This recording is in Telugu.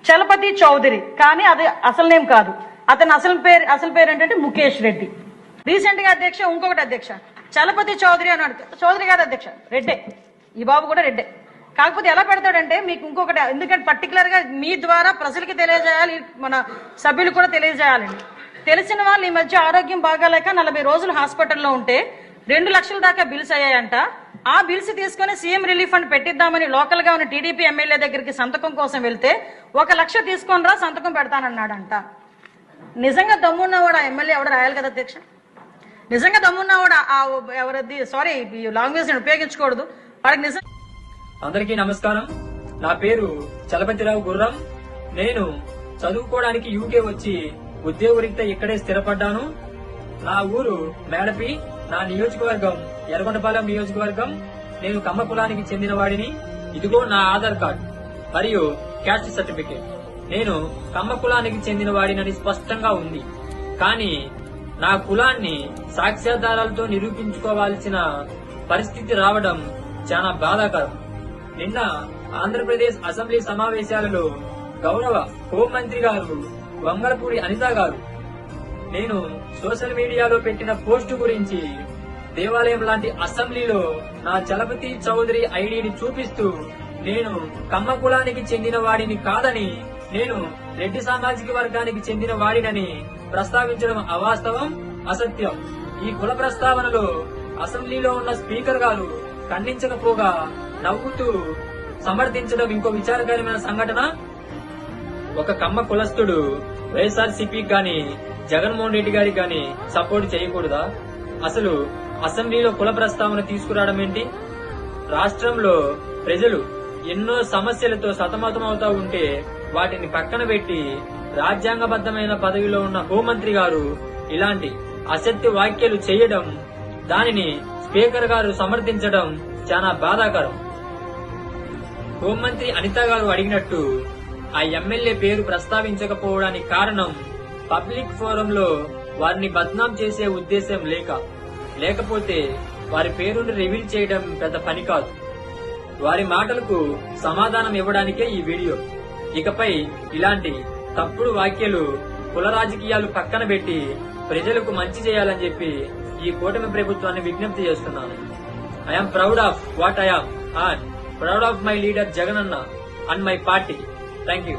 చలపతి చౌదరి, కానీ అది అసలు నేమ్ కాదు. అతని అసలు పేరు ఏంటంటే ముఖేష్ రెడ్డి. రీసెంట్ గా అధ్యక్ష ఇంకొకటి అధ్యక్ష చలపతి చౌదరి అని అడుగుతాడు. చౌదరి కాదు అధ్యక్ష, రెడ్డే. ఈ బాబు కూడా రెడ్డే. కాకపోతే ఎలా పెడతాడంటే మీకు ఇంకొకటి, ఎందుకంటే పర్టికులర్ గా మీ ద్వారా ప్రజలకి తెలియజేయాలి, మన సభ్యులు కూడా తెలియజేయాలండి. తెలిసిన వాళ్ళు ఈ మధ్య ఆరోగ్యం బాగాలేక 40 రోజులు హాస్పిటల్లో ఉంటే 2 లక్షల దాకా బిల్స్ అయ్యాయంట. ఆ బిల్స్ తీసుకుని సీఎం రిలీఫ్ ఫండ్ పెట్టిద్దామని లోకల్ గా ఉన్న టీడీపీ ఎమ్మెల్యే దగ్గరికి సంతకం కోసం వెళ్తే 1 లక్ష తీసుకొని రా సంతకం పెడతానన్నాడంట. నిజంగా దమ్మున్నవాడు ఆ ఎమ్మెల్యే ఎవడు రాయాలి కదా అధ్యక్ష. నిజంగా దమ్మున్నవాడు ఎవరది, సారీ లాంగ్వేజ్ నేను ఉపయోగించకూడదు, వాడికి నిజం. అందరికీ నమస్కారం. నా పేరు చలపతిరావు గుర్రం. నేను చదువుకోవడానికి యూకే వచ్చి ఉద్యోగరీత్యా ఇక్కడే స్థిరపడ్డాను. నా ఊరు మేడపి, నా నియోజకవర్గం ఎర్రగొండపాలెం నియోజకవర్గం. నేను కమ్మ కులానికి చెందిన వాడిని. ఇదిగో నా ఆధార్ కార్డ్ మరియు క్యాస్ట్ సర్టిఫికేట్. నేను కమ్మ కులానికి చెందిన వాడినని స్పష్టంగా ఉంది. కానీ నా కులాన్ని సాక్ష్యాధారాలతో నిరూపించుకోవాల్సిన పరిస్థితి రావడం చాలా బాధాకరం. నిన్న ఆంధ్రప్రదేశ్ అసెంబ్లీ సమావేశాలలో గౌరవ హోంమంత్రి గారు వంగలపూడి అనిత గారు నేను సోషల్ మీడియాలో పెట్టిన పోస్టు గురించి దేవాలయం లాంటి అసెంబ్లీలో నా చలపతి చౌదరి ఐడిని చూపిస్తూ నేను కమ్మ కులానికి చెందిన వాడిని కాదని, నేను రెడ్డి సామాజిక వర్గానికి చెందిన వాడినని ప్రస్తావించడం అవాస్తవం, అసత్యం. ఈ కుల ప్రస్తావనలో అసెంబ్లీలో ఉన్న స్పీకర్ గారు ఖండించకపోగా నవ్వుతూ సమర్థించడం ఇంకో విచారకరమైన సంఘటన. ఒక కమ్మ కులస్తుడు వైఎస్ఆర్సీపీకి గాని జగన్మోహన్ రెడ్డి గారికి గాని సపోర్ట్ చేయకూడదా? అసలు అసెంబ్లీలో కుల ప్రస్తావన తీసుకురావడం ఏంటి? రాష్ట్రంలో ప్రజలు ఎన్నో సమస్యలతో సతమతమవుతా ఉంటే వాటిని పక్కన పెట్టి రాజ్యాంగబద్ధమైన పదవిలో ఉన్న హోంమంత్రి గారు ఇలాంటి అసత్య వ్యాఖ్యలు చేయడం, దానిని స్పీకర్ గారు సమర్థించడం చాలా బాధాకరం. హోంమంత్రి అనిత గారు అడిగినట్టు ఆ ఎమ్మెల్యే పేరు ప్రస్తావించకపోవడానికి కారణం పబ్లిక్ ఫోరంలో వారిని బద్నాం చేసే ఉద్దేశం లేకపోతే వారి పేరును రివీల్ చేయడం పెద్ద పని కాదు. వారి మాటలకు సమాధానం ఇవ్వడానికే ఈ వీడియో. ఇకపై ఇలాంటి తప్పుడు వ్యాఖ్యలు, కుల రాజకీయాలు పక్కన పెట్టి ప్రజలకు మంచి చేయాలని చెప్పి ఈ కూటమి ప్రభుత్వాన్ని విజ్ఞప్తి చేస్తున్నాను. I'm proud of what I'm and proud of my leader Jagan Anna and my party. Thank you.